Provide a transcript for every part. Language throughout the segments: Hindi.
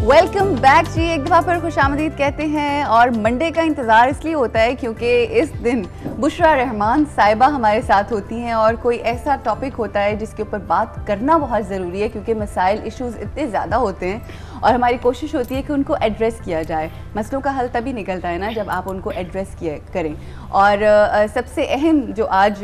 वेलकम बैक जी। एक दफ़ा फिर खुशामदीद कहते हैं और मंडे का इंतज़ार इसलिए होता है क्योंकि इस दिन बुशरा रहमान साहिबा हमारे साथ होती हैं और कोई ऐसा टॉपिक होता है जिसके ऊपर बात करना बहुत ज़रूरी है क्योंकि मसाइल इश्यूज़ इतने ज़्यादा होते हैं और हमारी कोशिश होती है कि उनको एड्रेस किया जाए। मसलों का हल तभी निकलता है ना जब आप उनको एड्रेस करें। और सबसे अहम जो आज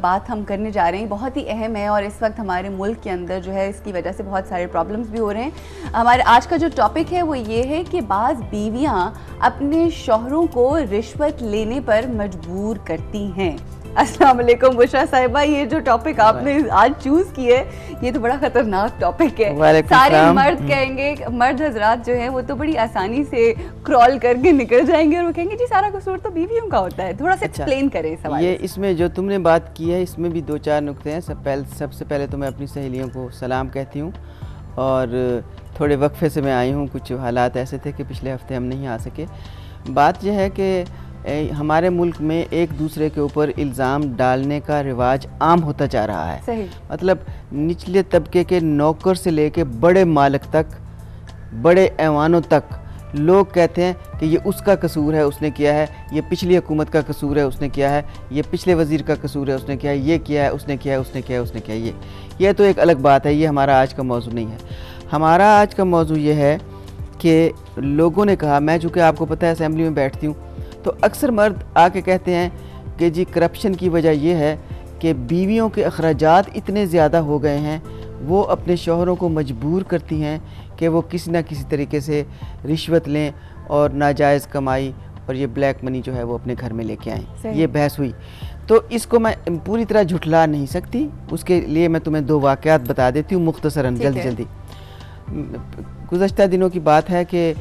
बात हम करने जा रहे हैं बहुत ही अहम है और इस वक्त हमारे मुल्क के अंदर जो है इसकी वजह से बहुत सारे प्रॉब्लम्स भी हो रहे हैं। हमारे आज का जो टॉपिक है वो ये है कि बाज़ बीवियां अपने शौहरों को रिश्वत लेने पर मजबूर करती हैं। अस्सलाम वालेकुम बुशरा साहिबा, ये जो टॉपिक आपने आज चूज किया है ये तो बड़ा खतरनाक टॉपिक है। सारे मर्द कहेंगे, मर्द हजरात जो है वो तो बड़ी आसानी से क्रॉल करके निकल जाएंगे और वो कहेंगे जी सारा कसूर तो बीवियों का होता है। थोड़ा सा एक्सप्लेन करें सवाल। ये इसमें जो तुमने बात की है इसमें भी दो चार नुक्ते हैं। सबसे पहले तो मैं अपनी सहेलियों को सलाम कहती हूँ और थोड़े वक्फे से मैं आई हूँ। कुछ हालात ऐसे थे कि पिछले हफ्ते हम नहीं आ सके। बात यह है कि हमारे मुल्क में एक दूसरे के ऊपर इल्ज़ाम डालने का रिवाज आम होता जा रहा है। सही। मतलब निचले तबके के नौकर से लेके बड़े मालिक तक, बड़े ऐवानों तक लोग कहते हैं कि ये उसका कसूर है, उसने किया है, ये पिछली हुकूमत का कसूर है, उसने किया है, ये पिछले वज़ीर का कसूर है, उसने किया है, ये किया है, उसने किया है, उसने किया है, उसने किया है। ये तो एक अलग बात है। ये हमारा आज का मौजू नहीं है। हमारा आज का मौजू ये है कि लोगों ने कहा, मैं चूँकि आपको पता है असेंबली में बैठती हूँ तो अक्सर मर्द आके कहते हैं कि जी करप्शन की वजह यह है कि बीवियों के अखराजात इतने ज़्यादा हो गए हैं, वो अपने शौहरों को मजबूर करती हैं कि वो किसी ना किसी तरीके से रिश्वत लें और नाजायज़ कमाई और ये ब्लैक मनी जो है वो अपने घर में लेके आएँ। ये बहस हुई तो इसको मैं पूरी तरह झुठला नहीं सकती। उसके लिए मैं तुम्हें दो वाक़यात बता देती हूँ मुख्तसरन, जल्दी। गुज़श्ता दिनों की बात है कि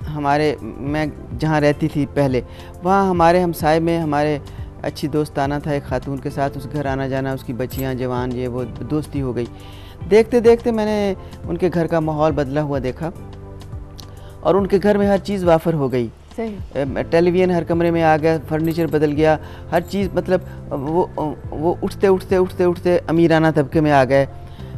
मैं जहाँ रहती थी पहले, वहाँ हमारे हमसाए में हमारे अच्छी दोस्ताना था एक खातून के साथ। उस घर आना जाना, उसकी बच्चियाँ जवान, ये वो दोस्ती हो गई। देखते देखते मैंने उनके घर का माहौल बदला हुआ देखा और उनके घर में हर चीज़ वाफर हो गई। टेलीविज़न हर कमरे में आ गया, फर्नीचर बदल गया, हर चीज़। मतलब वो उठते उठते उठते उठते अमीराना तबके में आ गए।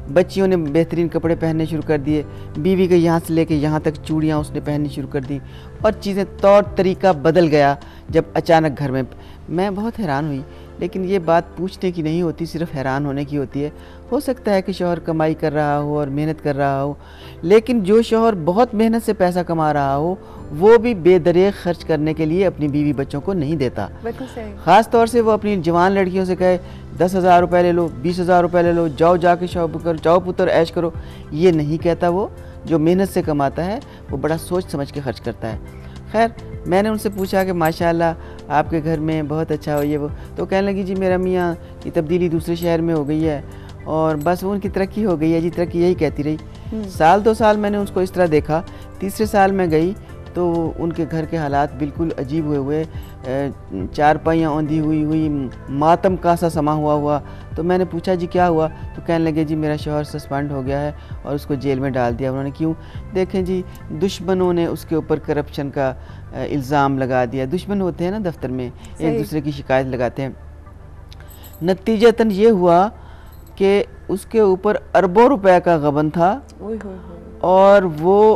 बच्चियों ने बेहतरीन कपड़े पहनने शुरू कर दिए। बीवी के यहाँ से लेके यहाँ तक चूड़ियाँ उसने पहननी शुरू कर दी और चीज़ें तौर तरीका बदल गया जब अचानक घर में। मैं बहुत हैरान हुई, लेकिन ये बात पूछने की नहीं होती, सिर्फ हैरान होने की होती है। हो सकता है कि शौहर कमाई कर रहा हो और मेहनत कर रहा हो, लेकिन जो शौहर बहुत मेहनत से पैसा कमा रहा हो वो भी बेदरेग खर्च करने के लिए अपनी बीवी बच्चों को नहीं देता। ख़ास तौर से वो अपनी जवान लड़कियों से कहे 10,000 रुपये ले लो, 20,000 रुपये ले लो, जाओ जाके शॉपिंग करो, जाओ पुत्र ऐश करो। ये नहीं कहता। वो जो मेहनत से कमाता है वो बड़ा सोच समझ के खर्च करता है। खैर, मैंने उनसे पूछा कि माशाल्लाह आपके घर में बहुत अच्छा हो ये वो। तो कहने लगी जी मेरा मियाँ की तब्दीली दूसरे शहर में हो गई है और बस उनकी तरक्की हो गई है जी, तरक्की यही कहती रही। साल 2 साल मैंने उसको इस तरह देखा। तीसरे साल में गई तो उनके घर के हालात बिल्कुल अजीब हुए, चारपाइयाँ औंधी हुई, मातम का सा समा हुआ। तो मैंने पूछा जी क्या हुआ? तो कहने लगे जी मेरा शौहर सस्पेंड हो गया है और उसको जेल में डाल दिया। उन्होंने क्यों? देखें जी, दुश्मनों ने उसके ऊपर करप्शन का इल्ज़ाम लगा दिया। दुश्मन होते हैं ना दफ्तर में, एक दूसरे की शिकायत लगाते हैं। नतीजतन ये हुआ कि उसके ऊपर अरबों रुपए का गबन था और वो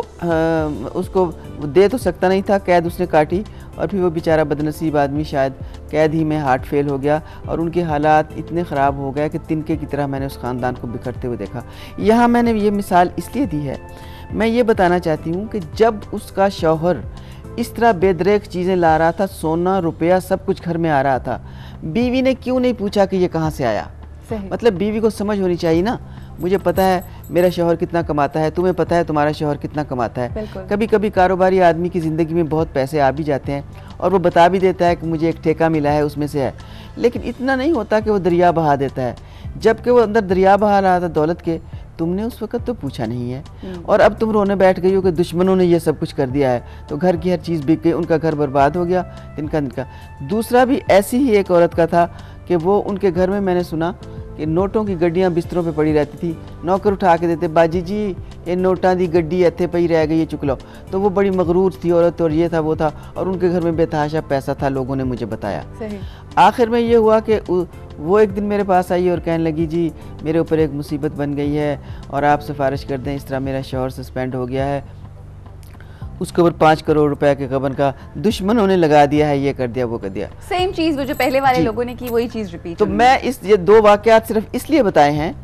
उसको दे तो सकता नहीं था। कैद उसने काटी और फिर वो बेचारा बदनसीब आदमी शायद कैद ही में हार्ट फेल हो गया और उनके हालात इतने ख़राब हो गए कि तिनके की तरह मैंने उस ख़ानदान को बिखरते हुए देखा। यहाँ मैंने ये मिसाल इसलिए दी है, मैं ये बताना चाहती हूँ कि जब उसका शौहर इस तरह बेदरेग चीज़ें ला रहा था, सोना रुपया सब कुछ घर में आ रहा था, बीवी ने क्यों नहीं पूछा कि ये कहाँ से आया? मतलब बीवी को समझ होनी चाहिए ना। मुझे पता है मेरा शौहर कितना कमाता है, तुम्हें पता है तुम्हारा शौहर कितना कमाता है। कभी कभी कारोबारी आदमी की ज़िंदगी में बहुत पैसे आ भी जाते हैं और वो बता भी देता है कि मुझे एक ठेका मिला है उसमें से है, लेकिन इतना नहीं होता कि वो दरिया बहा देता है। जबकि वो अंदर दरिया बहा रहा था दौलत के, तुमने उस वक्त तो पूछा नहीं है और अब तुम रोने बैठ गई हो कि दुश्मनों ने ये सब कुछ कर दिया है, तो घर की हर चीज़ बिक गई, उनका घर बर्बाद हो गया तिनका। दूसरा भी ऐसी ही एक औरत का था कि वो उनके घर में मैंने सुना कि नोटों की गड्डियाँ बिस्तरों पे पड़ी रहती थी। नौकर उठा के देते, बाजी जी ये नोटा दी गड्डी इत्थे पई रह गई, ये चुक लो। तो वो बड़ी मगरूर थी औरत और ये था वो था और उनके घर में बेतहाशा पैसा था, लोगों ने मुझे बताया। आखिर में ये हुआ कि वो एक दिन मेरे पास आई और कहने लगी, जी मेरे ऊपर एक मुसीबत बन गई है और आप सिफारिश कर दें, इस तरह मेरा शौहर सस्पेंड हो गया है, उसके ऊपर 5 करोड़ रुपए के गबन का दुश्मनों ने लगा दिया है, ये कर दिया वो कर दिया। सेम चीज़ वो जो पहले वाले लोगों ने की, वही चीज़ रिपीट। तो मैं ये 2 वाक़यात सिर्फ इसलिए बताए हैं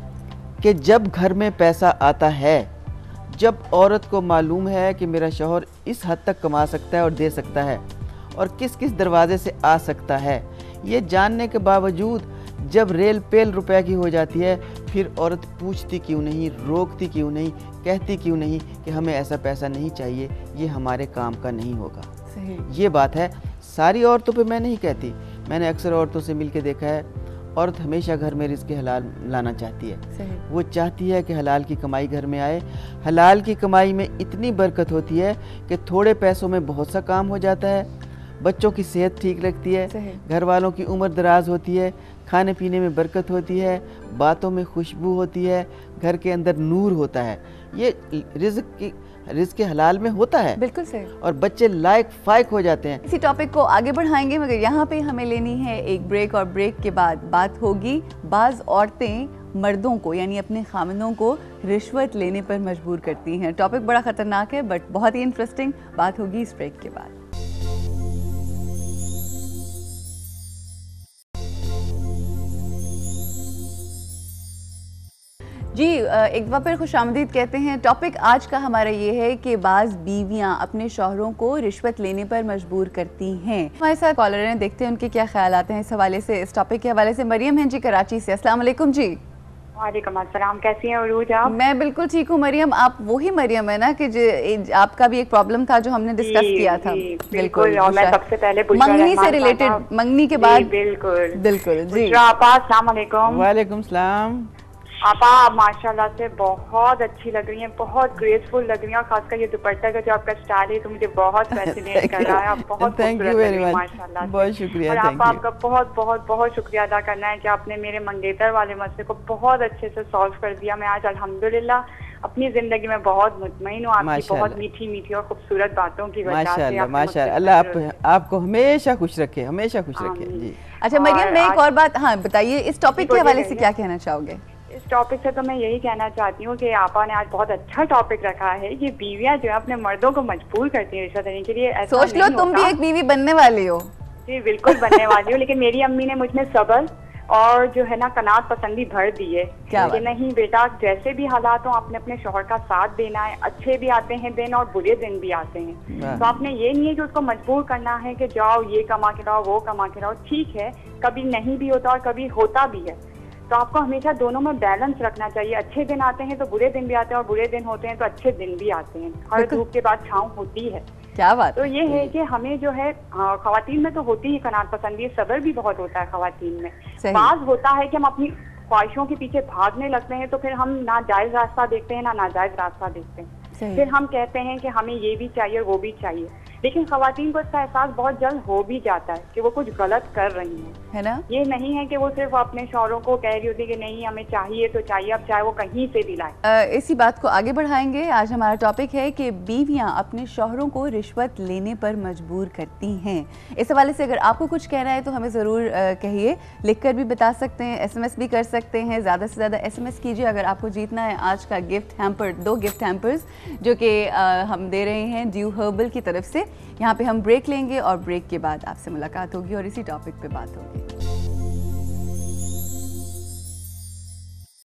कि जब घर में पैसा आता है, जब औरत को मालूम है कि मेरा शौहर इस हद तक कमा सकता है और दे सकता है और किस किस दरवाजे से आ सकता है, ये जानने के बावजूद जब रेल पेल रुपए की हो जाती है, फिर औरत पूछती क्यों नहीं, रोकती क्यों नहीं, कहती क्यों नहीं कि हमें ऐसा पैसा नहीं चाहिए, ये हमारे काम का नहीं होगा। सही। ये बात है। सारी औरतों पे मैं नहीं कहती, मैंने अक्सर औरतों से मिल के देखा है, औरत हमेशा घर में रिज़्क़ हलाल लाना चाहती है। सही। वो चाहती है कि हलाल की कमाई घर में आए। हलाल की कमाई में इतनी बरकत होती है कि थोड़े पैसों में बहुत सा काम हो जाता है, बच्चों की सेहत ठीक लगती है, घर वालों की उम्र दराज होती है, खाने पीने में बरकत होती है, बातों में खुशबू होती है, घर के अंदर नूर होता है। ये रिज़्क़ हलाल में होता है। बिल्कुल सही। और बच्चे लायक फायक हो जाते हैं। इसी टॉपिक को आगे बढ़ाएंगे, मगर यहाँ पे हमें लेनी है एक ब्रेक, और ब्रेक के बाद बात होगी बाज़ औरतें मर्दों को यानी अपने खामनों को रिश्वत लेने पर मजबूर करती हैं। टॉपिक बड़ा ख़तरनाक है बट बहुत ही इंटरेस्टिंग। बात होगी इस ब्रेक के बाद। जी एक बार फिर खुशामदीद कहते हैं। टॉपिक आज का हमारा ये है कि बाज़ बीवियां अपने शौहरों को रिश्वत लेने पर मजबूर करती हैं। हमारे साथ कॉलर हैं, देखते हैं उनके क्या ख्याल आते हैं इस हवाले से, इस टॉपिक के हवाले से। मरियम हैं जी कराची से। अस्सलाम वालेकुम जी। वालेकुम अस्सलाम, कैसी हैं उरूज आप? मैं बिल्कुल ठीक हूँ मरियम। आप वही मरियम है ना कि आपका भी एक प्रॉब्लम था जो हमने डिस्कस किया था? बिल्कुल। और मैं सबसे पहले मंगनी से रिलेटेड, मंगनी के बाद। बिल्कुल बिल्कुल जी। आपा अस्सलाम वालेकुम। वालेकुम सलाम। आपा आप माशाल्लाह से बहुत अच्छी लग रही हैं, बहुत ग्रेसफुल लग रही हैं, और खासकर ये दुपट्टा का जो आपका स्टाइल है तो मुझे बहुत फैसिनेट कर रहा है। आप बहुत खूबसूरत लग रही हैं माशाल्लाह। बहुत शुक्रिया। और आपका बहुत बहुत बहुत शुक्रिया अदा करना है कि आपने मेरे मंगेतर वाले मसले को बहुत अच्छे से सॉल्व कर दिया। मैं आज अल्हम्दुलिल्लाह अपनी जिंदगी में बहुत मुतमईन हूँ आपकी बहुत मीठी मीठी और खूबसूरत बातों की वजह से। माशाल्लाह, अल्लाह आपको हमेशा खुश रखे, हमेशा खुश रखे जी। अच्छा मरियम, मैं एक और बात, हाँ बताइए, इस टॉपिक के हवाले से क्या कहना चाहोगे? इस टॉपिक से तो मैं यही कहना चाहती हूँ कि आपा ने आज बहुत अच्छा टॉपिक रखा है। ये बीवियां जो है अपने मर्दों को मजबूर करती हैं रिश्वत देने के लिए। ऐसा सोच लो तुम भी एक बीवी बनने वाली हो। जी बिल्कुल बनने वाली हूँ, लेकिन मेरी अम्मी ने मुझमें सब्र और जो है ना कनात पसंदी भर दी है कि नहीं बेटा, जैसे भी हालात हो आपने अपने शौहर का साथ देना है। अच्छे भी आते हैं दिन और बुरे दिन भी आते हैं, तो आपने ये नहीं है कि उसको मजबूर करना है कि जाओ ये कमा के लाओ वो कमा के लाओ। ठीक है, कभी नहीं भी होता और कभी होता भी है, तो आपको हमेशा दोनों में बैलेंस रखना चाहिए। अच्छे दिन आते हैं तो बुरे दिन भी आते हैं, और बुरे दिन होते हैं तो अच्छे दिन भी आते हैं। हर धूप के बाद छाँव होती है। क्या बात। तो ये है कि हमें जो है खवातीन में तो होती ही कनात पसंदी, सब्र भी बहुत होता है खवातीन में। बाज होता है कि हम अपनी ख्वाहिशों के पीछे भागने लगते हैं, तो फिर हम ना जायज रास्ता देखते हैं ना नाजायज रास्ता देखते हैं। फिर हम कहते हैं कि हमें ये भी चाहिए वो भी चाहिए, लेकिन खवातीन को इसका एहसास बहुत जल्द हो भी जाता है कि वो कुछ गलत कर रही हैं, है ना। ये नहीं है कि वो सिर्फ अपने शौहरों को कह रही होती कि नहीं हमें चाहिए तो चाहिए, अब चाहे वो कहीं से भी लाए। इसी बात को आगे बढ़ाएंगे। आज हमारा टॉपिक है कि बीवियां अपने शौहरों को रिश्वत लेने पर मजबूर करती हैं। इस हवाले से अगर आपको कुछ कहना है तो हमें ज़रूर कहिए, लिखकर भी बता सकते हैं, SMS भी कर सकते हैं। ज़्यादा से ज़्यादा SMS कीजिए अगर आपको जीतना है आज का गिफ्ट हैम्पर, 2 गिफ्ट हैम्पर्स जो कि हम दे रहे हैं ड्यू हर्बल की तरफ से। यहाँ पे हम ब्रेक लेंगे और ब्रेक के बाद आपसे मुलाकात होगी और इसी टॉपिक पे बात होगी।